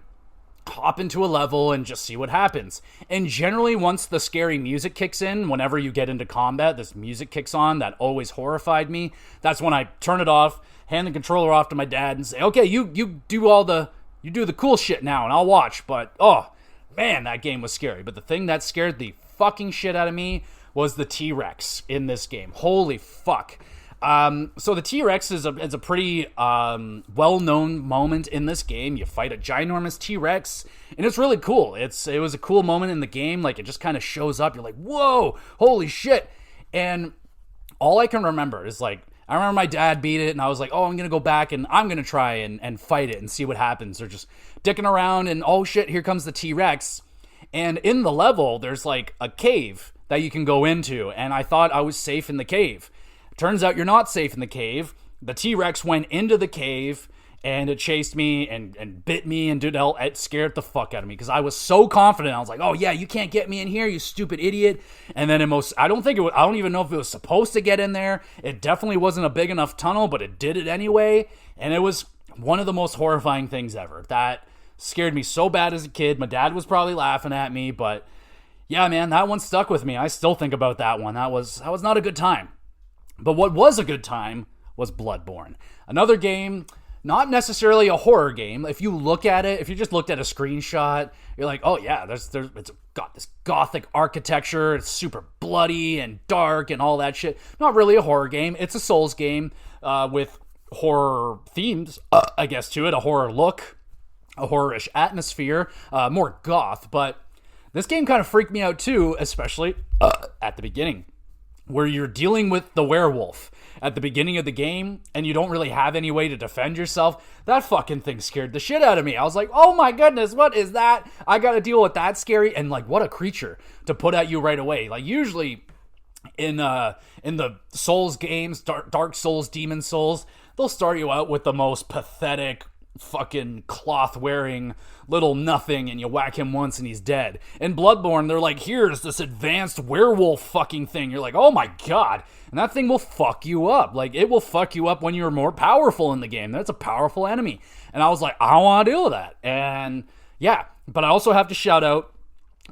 A: hop into a level and just see what happens. And generally, once the scary music kicks in, whenever you get into combat, this music kicks on that always horrified me. That's when I turn it off, hand the controller off to my dad and say, okay, you do the cool shit now and I'll watch. But, oh, man, that game was scary. But the thing that scared the fucking shit out of me was the T-Rex in this game. Holy fuck. So the T-Rex is a pretty well-known moment in this game. You fight a ginormous T-Rex, and it's really cool. It was a cool moment in the game. Like, it just kind of shows up. You're like, whoa, holy shit. And all I can remember is, like, I remember my dad beat it, and I was like, oh, I'm going to go back, and I'm going to try and fight it and see what happens. They're just dicking around, and oh, shit, here comes the T-Rex. And in the level, there's, like, a cave that you can go into, and I thought I was safe in the cave. Turns out you're not safe in the cave. The T-Rex went into the cave and it chased me and bit me and it scared the fuck out of me because I was so confident. I was like, oh yeah, you can't get me in here, you stupid idiot. And then I don't even know if it was supposed to get in there. It definitely wasn't a big enough tunnel, but it did it anyway. And it was one of the most horrifying things ever. That scared me so bad as a kid. My dad was probably laughing at me, but yeah, man, that one stuck with me. I still think about that one. That was not a good time. But what was a good time was Bloodborne. Another game, not necessarily a horror game. If you look at it, if you just looked at a screenshot, you're like, oh yeah, it's got this gothic architecture. It's super bloody and dark and all that shit. Not really a horror game. It's a Souls game with horror themes, I guess, to it. A horror look, a horror-ish atmosphere, more goth. But this game kind of freaked me out too, especially at the beginning, where you're dealing with the werewolf at the beginning of the game and you don't really have any way to defend yourself. That fucking thing scared the shit out of me. I was like, oh my goodness, what is that? I gotta deal with that scary, and like, what a creature to put at you right away. Like, usually in the Souls games, Dark Souls, Demon Souls, they'll start you out with the most pathetic fucking cloth-wearing little nothing, and you whack him once and he's dead. In Bloodborne, they're like, here's this advanced werewolf fucking thing. You're like, oh my god. And that thing will fuck you up. Like, it will fuck you up when you're more powerful in the game. That's a powerful enemy. And I was like, I don't want to deal with that. And yeah, but I also have to shout out,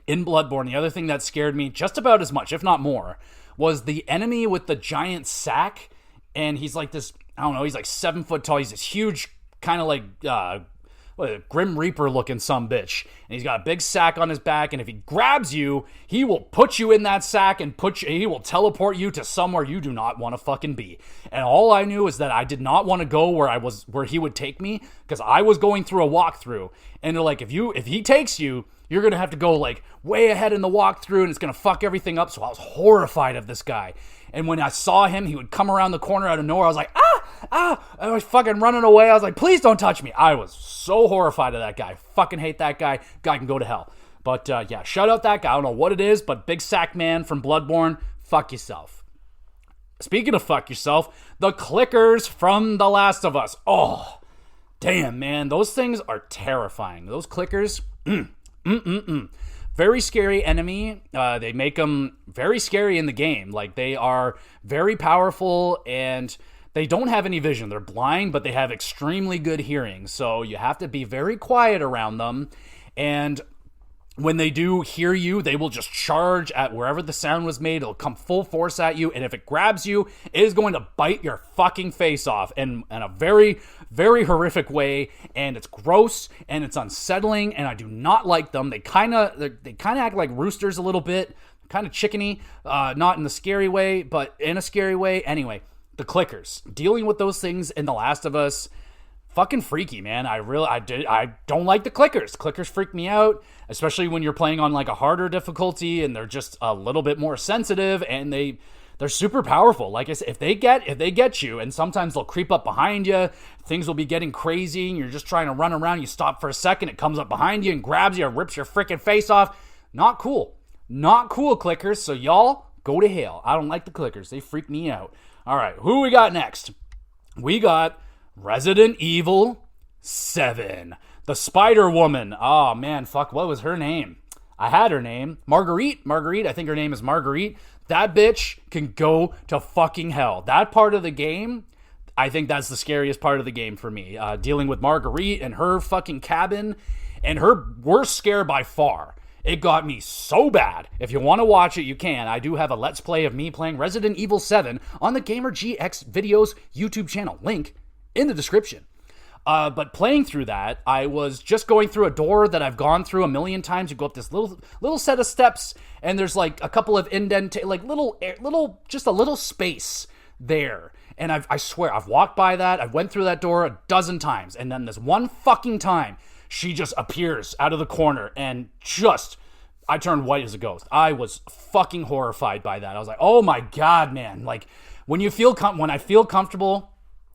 A: in Bloodborne, the other thing that scared me just about as much, if not more, was the enemy with the giant sack. And he's like this, I don't know, he's like 7 foot tall. He's this huge, kind of like Grim Reaper looking sumbitch, and he's got a big sack on his back, and if he grabs you, he will put you in that sack and he will teleport you to somewhere you do not want to fucking be. And all I knew is that I did not want to go where he would take me, because I was going through a walkthrough, and they're like, if he takes you, you're gonna have to go like way ahead in the walkthrough, and it's gonna fuck everything up. So I was horrified of this guy. And when I saw him, he would come around the corner out of nowhere. I was like, I was fucking running away. I was like, please don't touch me. I was so horrified of that guy. Fucking hate that guy. Guy can go to hell. But yeah, shout out that guy. I don't know what it is, but Big Sack Man from Bloodborne, fuck yourself. Speaking of fuck yourself, the clickers from The Last of Us. Oh, damn, man. Those things are terrifying. Those clickers, very scary enemy. They make them very scary in the game. Like, they are very powerful and they don't have any vision. They're blind, but they have extremely good hearing. So you have to be very quiet around them. And when they do hear you, they will just charge at wherever the sound was made. It'll come full force at you. And if it grabs you, it is going to bite your fucking face off in a very, very horrific way. And it's gross and it's unsettling. And I do not like them. They kind of act like roosters a little bit. Kind of chickeny. Not in the scary way, but in a scary way. Anyway, the clickers. Dealing with those things in The Last of Us, fucking freaky, man. I don't like the clickers. Clickers freak me out, especially when you're playing on like a harder difficulty and they're just a little bit more sensitive, and they're super powerful. Like I said, if they get you, and sometimes they'll creep up behind you, things will be getting crazy and you're just trying to run around, you stop for a second, it comes up behind you and grabs you or rips your freaking face off. Not cool. Not cool, clickers. So y'all go to hell. I don't like the clickers. They freak me out. All right, who we got next? We got Resident Evil 7. The Spider Woman. Oh, man, fuck, what was her name? I had her name. Marguerite, I think her name is Marguerite. That bitch can go to fucking hell. That part of the game, I think that's the scariest part of the game for me. Dealing with Marguerite and her fucking cabin and her worst scare by far. It got me so bad. If you want to watch it, you can. I do have a Let's Play of me playing Resident Evil 7 on the Gamer GX Videos YouTube channel. Link in the description. But playing through that, I was just going through a door that I've gone through a million times. You go up this little set of steps, and there's like a couple of just a little space there. And I swear, I've walked by that. I went through that door a dozen times. And then this one fucking time, she just appears out of the corner and I turned white as a ghost. I was fucking horrified by that. I was like, oh my God, man. Like, when I feel comfortable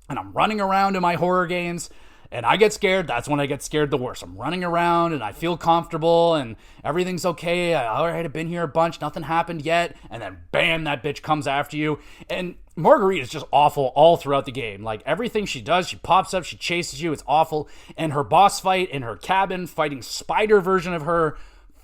A: and I'm running around in my horror games and I get scared, that's when I get scared the worst. I'm running around and I feel comfortable and everything's okay. All right, I've been here a bunch. Nothing happened yet. And then bam, that bitch comes after you. And Marguerite is just awful all throughout the game. Like, everything she does, she pops up, she chases you. It's awful. And her boss fight in her cabin, fighting spider version of her,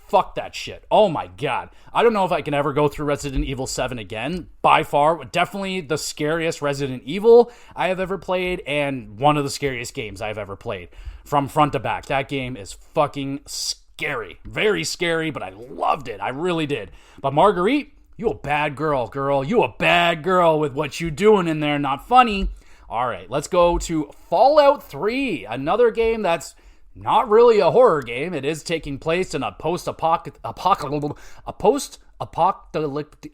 A: fuck that shit. Oh my God. I don't know if I can ever go through Resident Evil 7 again. By far, definitely the scariest Resident Evil I have ever played, and one of the scariest games I've ever played. From front to back, that game is fucking scary. Very scary, but I loved it. I really did. But Marguerite, you a bad girl. You a bad girl with what you doing in there. Not funny. All right, let's go to Fallout 3, another game that's not really a horror game. It is taking place in a post-apocalyptic,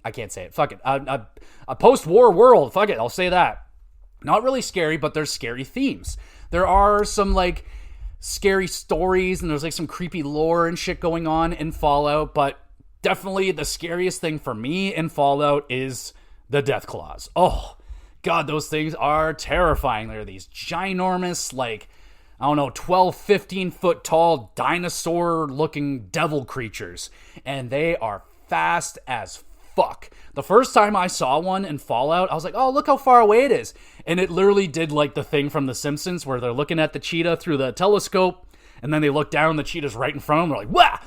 A: I can't say it, fuck it, a post-war world, fuck it, I'll say that. Not really scary, but there's scary themes. There are some, like, scary stories, and there's, like, some creepy lore and shit going on in Fallout, but definitely the scariest thing for me in Fallout is the Death Claws. Oh, God, those things are terrifying. They're these ginormous, like, I don't know, 12, 15 foot tall dinosaur looking devil creatures. And they are fast as fuck. The first time I saw one in Fallout, I was like, oh, look how far away it is. And it literally did like the thing from The Simpsons where they're looking at the cheetah through the telescope. And then they look down and the cheetah's right in front of them. They're like, wah!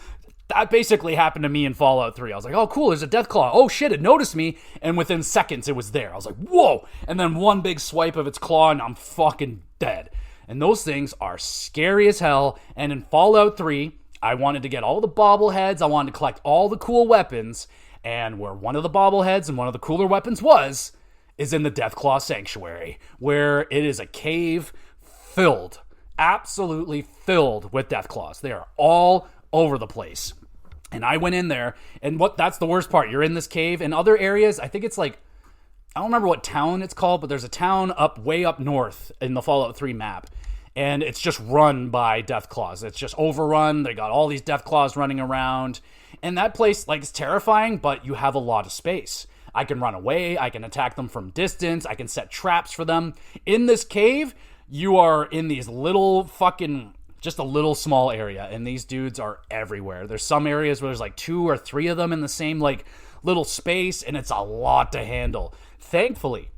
A: That basically happened to me in Fallout 3. I was like, oh, cool, there's a death claw. Oh, shit, it noticed me. And within seconds, it was there. I was like, whoa. And then one big swipe of its claw and I'm fucking dead. And those things are scary as hell. And in Fallout 3, I wanted to get all the bobbleheads. I wanted to collect all the cool weapons. And where one of the bobbleheads and one of the cooler weapons is in the Deathclaw Sanctuary, where it is a cave filled, absolutely filled with Deathclaws. They are all over the place. And I went in there, and that's the worst part. You're in this cave. In other areas, I think it's like, I don't remember what town it's called, but there's a town way up north in the Fallout 3 map. And it's just run by Deathclaws. It's just overrun. They got all these Deathclaws running around. And that place, like, it's terrifying, but you have a lot of space. I can run away. I can attack them from distance. I can set traps for them. In this cave, you are in these little fucking, just a little small area. And these dudes are everywhere. There's some areas where there's like 2 or 3 of them in the same, like, little space. And it's a lot to handle. Thankfully,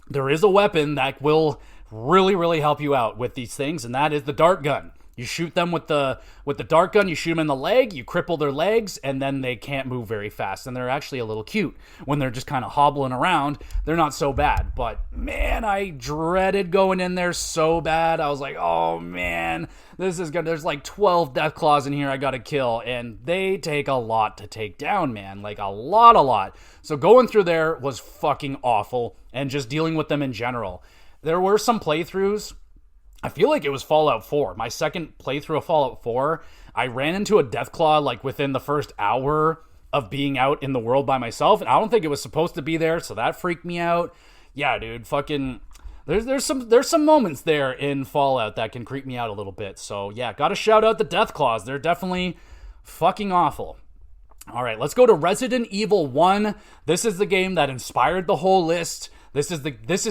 A: there is a weapon that will really, really help you out with these things, and that is the dart gun. You shoot them with the dart gun, you shoot them in the leg, you cripple their legs, and then they can't move very fast, and they're actually a little cute. When they're just kind of hobbling around, they're not so bad, but man, I dreaded going in there so bad. I was like, oh man, this is good. There's like 12 Deathclaws in here I gotta kill, and they take a lot to take down, man, like a lot. So going through there was fucking awful, and just dealing with them in general. There were some playthroughs. I feel like it was Fallout 4. My second playthrough of Fallout 4, I ran into a Deathclaw like within the first hour of being out in the world by myself, and I don't think it was supposed to be there, so that freaked me out. Yeah, dude, fucking there's some moments there in Fallout that can creep me out a little bit. So, yeah, gotta shout out the Deathclaws. They're definitely fucking awful. All right, let's go to Resident Evil 1. This is the game that inspired the whole list. This is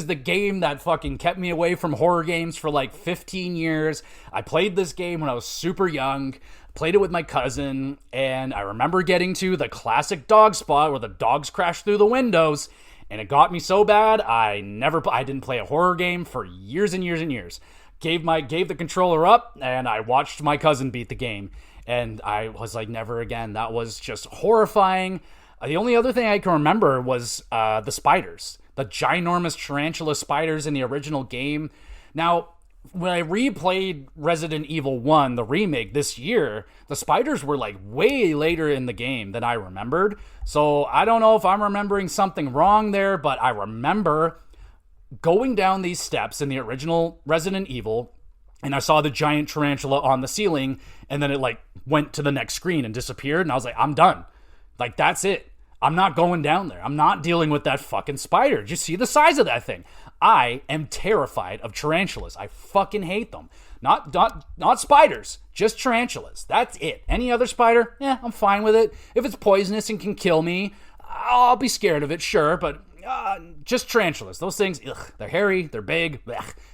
A: the game that fucking kept me away from horror games for like 15 years. I played this game when I was super young, played it with my cousin, and I remember getting to the classic dog spot where the dogs crash through the windows, and it got me so bad I didn't play a horror game for years and years and years. Gave the controller up, and I watched my cousin beat the game, and I was like, never again. That was just horrifying. The only other thing I can remember was the spiders, the ginormous tarantula spiders in the original game. Now, when I replayed Resident Evil 1, the remake this year, the spiders were like way later in the game than I remembered. So I don't know if I'm remembering something wrong there, but I remember going down these steps in the original Resident Evil, and I saw the giant tarantula on the ceiling, and then it like went to the next screen and disappeared, and I was like, I'm done. Like, that's it. I'm not going down there. I'm not dealing with that fucking spider. Did you see the size of that thing? I am terrified of tarantulas. I fucking hate them. Not spiders, just tarantulas. That's it. Any other spider, I'm fine with it. If it's poisonous and can kill me, I'll be scared of it, sure, but just tarantulas. Those things, they're hairy, they're big.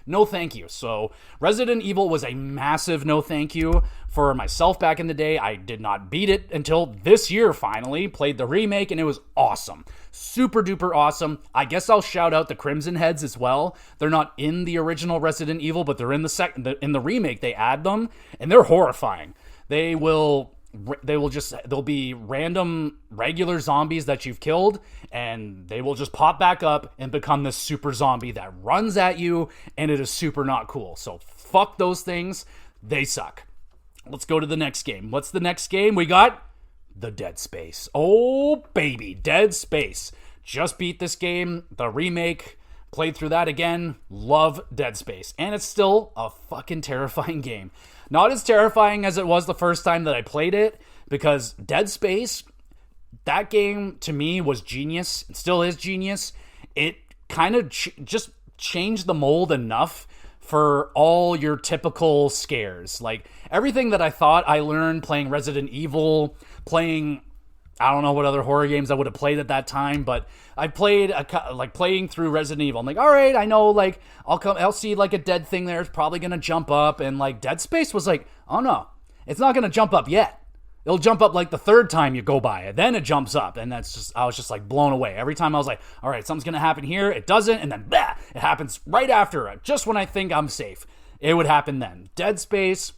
A: No thank you. So Resident Evil was a massive no thank you for myself back in the day. I did not beat it until this year, finally. Played the remake, and it was awesome. Super duper awesome. I guess I'll shout out the Crimson Heads as well. They're not in the original Resident Evil, but they're in the remake. They add them, and they're horrifying. They'll be random regular zombies that you've killed, and they will just pop back up and become this super zombie that runs at you, and it is super not cool. So fuck those things. They suck. Let's go to the next game. What's the next game? We got the Dead Space. Oh, baby. Dead Space. Just beat this game. The remake. Played through that again. Love Dead Space. And it's still a fucking terrifying game. Not as terrifying as it was the first time that I played it, because Dead Space, that game to me was genius. It still is genius. It kind of just changed the mold enough for all your typical scares. Like, everything that I thought I learned playing Resident Evil, playing, I don't know what other horror games I would have played at that time, but I played playing through Resident Evil. I'm like, all right, I know, like, I'll see like a dead thing there. It's probably going to jump up. And like Dead Space was like, oh no, it's not going to jump up yet. It'll jump up like the third time you go by it. Then it jumps up. And I was just like blown away. Every time I was like, all right, something's going to happen here. It doesn't. And then it happens right after it. Just when I think I'm safe, it would happen then. Dead Space,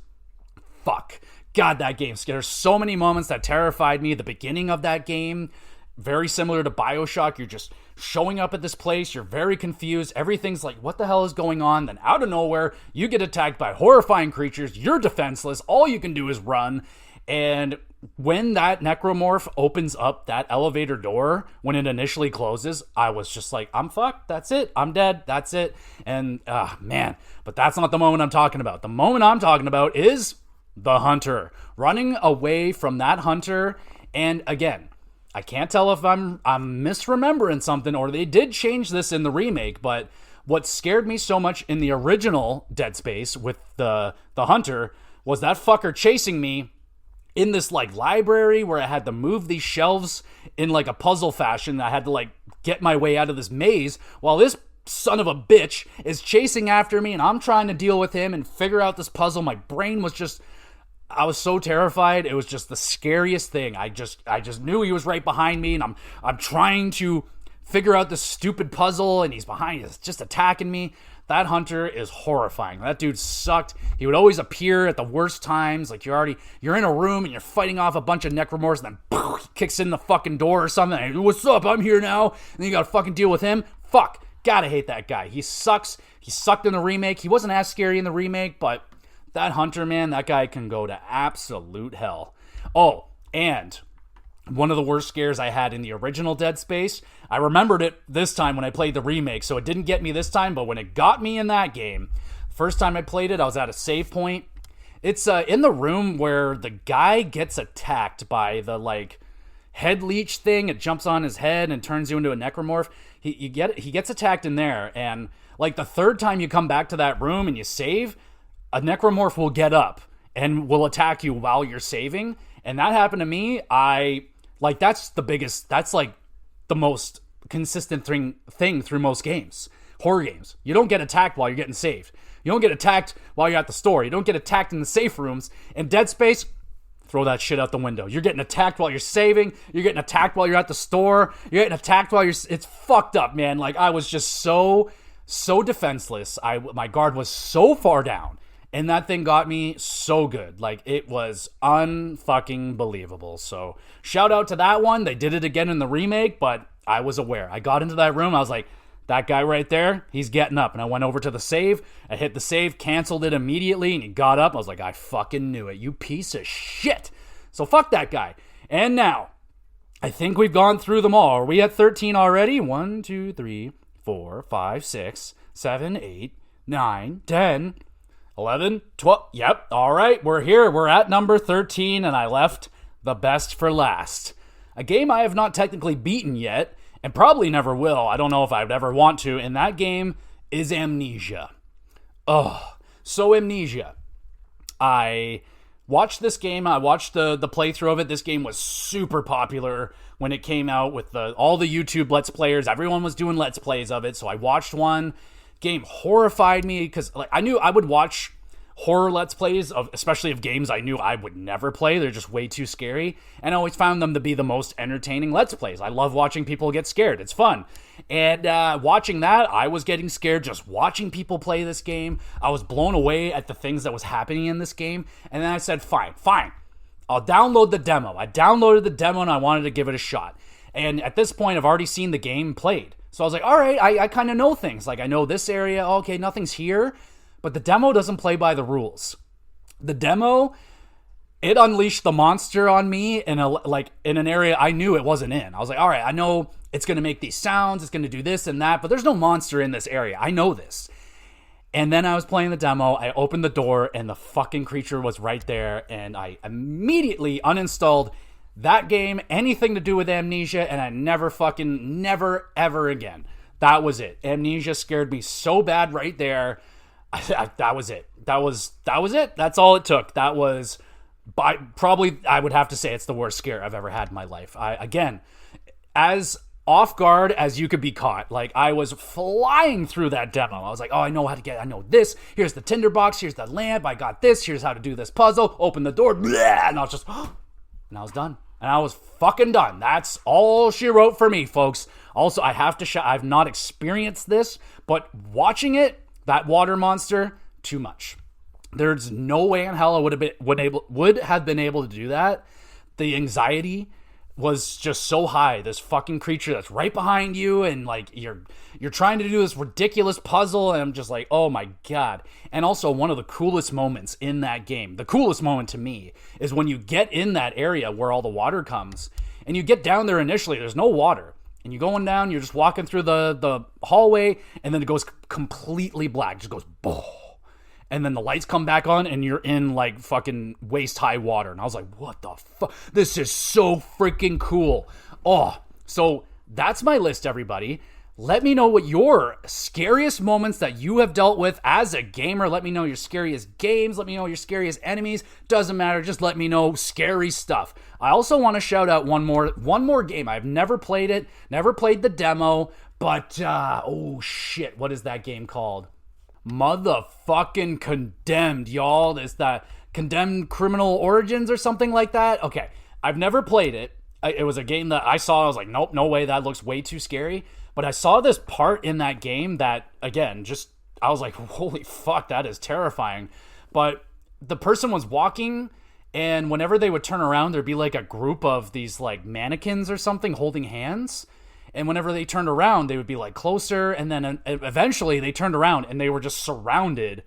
A: fuck. God, that game scared. There's so many moments that terrified me. The beginning of that game, very similar to BioShock. You're just showing up at this place. You're very confused. Everything's like, what the hell is going on? Then out of nowhere, you get attacked by horrifying creatures. You're defenseless. All you can do is run. And when that necromorph opens up that elevator door, when it initially closes, I was just like, I'm fucked. That's it. I'm dead. That's it. And, man, but that's not the moment I'm talking about. The moment I'm talking about is the hunter. Running away from that hunter. And again, I can't tell if I'm misremembering something, or they did change this in the remake, but what scared me so much in the original Dead Space with the hunter was that fucker chasing me in this like library where I had to move these shelves in like a puzzle fashion. I had to like get my way out of this maze while this son of a bitch is chasing after me, and I'm trying to deal with him and figure out this puzzle. My brain was just, I was so terrified. It was just the scariest thing. I just knew he was right behind me, and I'm trying to figure out this stupid puzzle, and he's behind us, just attacking me. That hunter is horrifying. That dude sucked. He would always appear at the worst times. Like, you're in a room and you're fighting off a bunch of necromorphs, and then he kicks in the fucking door or something. And, what's up? I'm here now. And then you gotta fucking deal with him. Fuck. Gotta hate that guy. He sucks. He sucked in the remake. He wasn't as scary in the remake, but that hunter, man, that guy can go to absolute hell. Oh, and one of the worst scares I had in the original Dead Space, I remembered it this time when I played the remake, so it didn't get me this time, but when it got me in that game, first time I played it, I was at a save point. It's in the room where the guy gets attacked by the, like, head leech thing. It jumps on his head and turns you into a necromorph. He gets attacked in there, and, like, the third time you come back to that room and you save, a necromorph will get up and will attack you while you're saving, and that happened to me. That's the most consistent thing through most games. Horror games. You don't get attacked while you're getting saved. You don't get attacked while you're at the store. You don't get attacked in the safe rooms. In Dead Space, throw that shit out the window. You're getting attacked while you're saving. You're getting attacked while you're at the store. You're getting attacked while it's fucked up, man. Like, I was just so defenseless. My guard was so far down. And that thing got me so good. Like, it was unfucking believable. So, shout out to that one. They did it again in the remake, but I was aware. I got into that room. I was like, that guy right there, he's getting up. And I went over to the save. I hit the save, canceled it immediately, and he got up. I was like, I fucking knew it. You piece of shit. So, fuck that guy. And now, I think we've gone through them all. Are we at 13 already? 1, 2, 3, 4, 5, 6, 7, 8, 9, 10... 11, 12, yep, all right, we're here. We're at number 13, and I left the best for last. A game I have not technically beaten yet, and probably never will. I don't know if I'd ever want to, and that game is Amnesia. Oh, so Amnesia. I watched this game. I watched the playthrough of it. This game was super popular when it came out with all the YouTube Let's Players. Everyone was doing Let's Plays of it, so I watched one. Game horrified me because I knew I would watch horror Let's Plays, especially of games I knew I would never play. They're just way too scary. And I always found them to be the most entertaining Let's Plays. I love watching people get scared. It's fun. And watching that, I was getting scared just watching people play this game. I was blown away at the things that was happening in this game. And then I said, fine. I'll download the demo. I downloaded the demo and I wanted to give it a shot. And at this point, I've already seen the game played. So I was like, all right, I kind of know things. Like, I know this area. Okay, nothing's here. But the demo doesn't play by the rules. The demo, it unleashed the monster on me in an area I knew it wasn't in. I was like, all right, I know it's going to make these sounds. It's going to do this and that. But there's no monster in this area. I know this. And then I was playing the demo. I opened the door, and the fucking creature was right there. And I immediately uninstalled that game, anything to do with Amnesia, and I never, ever again. That was it. Amnesia scared me so bad right there. That was it. That was it. That's all it took. That was, probably, I would have to say it's the worst scare I've ever had in my life. Again, as off guard as you could be caught. Like, I was flying through that demo. I was like, oh, I know this. Here's the tinderbox. Here's the lamp. I got this. Here's how to do this puzzle. Open the door. Blah, and I was just, and I was done. And I was fucking done. That's all she wrote for me, folks. Also, I have to I've not experienced this, but watching it, that water monster, too much. There's no way in hell I would have been able to do that. The anxiety was just so high. This fucking creature that's right behind you, and like you're trying to do this ridiculous puzzle, and I'm just like, oh my god. And also, one of the coolest moments in that game, the coolest moment to me, is when you get in that area where all the water comes, and you get down there initially, there's no water, and you're going down, you're just walking through the hallway, and then it goes completely black. It just goes boom. And then the lights come back on, and you're in, like, fucking waist-high water. And I was like, what the fuck? This is so freaking cool. Oh, so that's my list, everybody. Let me know what your scariest moments that you have dealt with as a gamer. Let me know your scariest games. Let me know your scariest enemies. Doesn't matter. Just let me know scary stuff. I also want to shout out one more game. I've never played it. Never played the demo. But, oh, shit. What is that game called? Motherfucking Condemned, y'all. Is that Condemned Criminal Origins or something like that? Okay, I've never played it. It was a game that I saw. I was like, nope, no way. That looks way too scary. But I saw this part in that game that, again, just, I was like, holy fuck, that is terrifying. But the person was walking, and whenever they would turn around, there'd be like a group of these like mannequins or something holding hands. And whenever they turned around, they would be like closer. And then eventually they turned around and they were just surrounded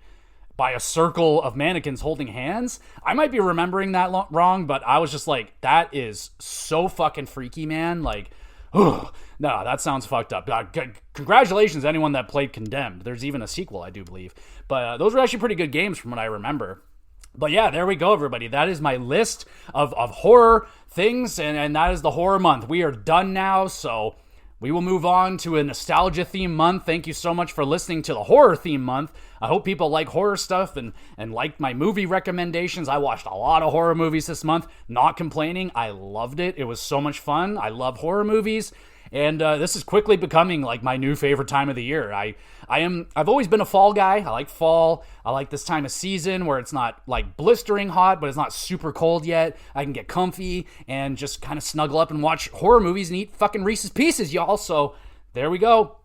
A: by a circle of mannequins holding hands. I might be remembering that wrong, but I was just like, that is so fucking freaky, man. Like, no, that sounds fucked up. Congratulations to anyone that played Condemned. There's even a sequel, I do believe. But those were actually pretty good games from what I remember. But yeah, there we go, everybody. That is my list of horror things, and that is the horror month. We are done now, so we will move on to a nostalgia theme month. Thank you so much for listening to the horror theme month. I hope people like horror stuff and like my movie recommendations. I watched a lot of horror movies this month. Not complaining. I loved it. It was so much fun. I love horror movies. And this is quickly becoming like my new favorite time of the year. I've always been a fall guy. I like fall. I like this time of season where it's not like blistering hot, but it's not super cold yet. I can get comfy and just kind of snuggle up and watch horror movies and eat fucking Reese's Pieces, y'all. So there we go.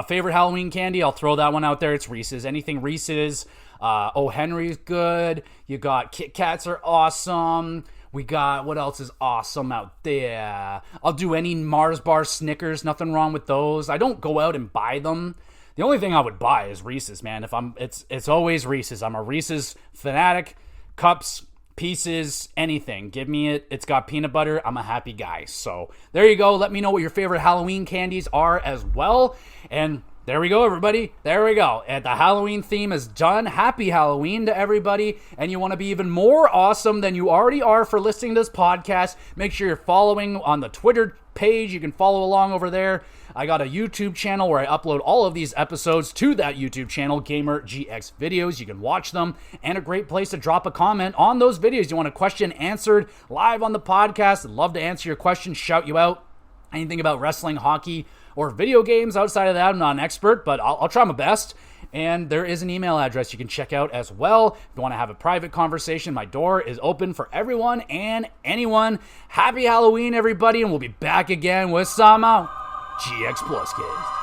A: Favorite Halloween candy, I'll throw that one out there. It's Reese's. Anything Reese's. O. Henry's good. You got Kit Kats are awesome. We got, what else is awesome out there? I'll do any Mars bar, Snickers. Nothing wrong with those. I don't go out and buy them. The only thing I would buy is Reese's, man. It's always Reese's. I'm a Reese's fanatic. Cups, Pieces, anything. Give me it. It's got peanut butter. I'm a happy guy. So there you go. Let me know what your favorite Halloween candies are as well. And there we go, everybody. There we go. And the Halloween theme is done. Happy Halloween to everybody. And you want to be even more awesome than you already are for listening to this podcast, make sure you're following on the Twitter page. You can follow along over there. I got a YouTube channel where I upload all of these episodes to that YouTube channel, Gamer GX Videos. You can watch them, and a great place to drop a comment on those videos. You want a question answered live on the podcast? I'd love to answer your question, shout you out. Anything about wrestling, hockey, or video games. Outside of that, I'm not an expert, but I'll try my best. And there is an email address you can check out as well. If you want to have a private conversation, my door is open for everyone and anyone. Happy Halloween, everybody, and we'll be back again with some GX Plus Kids.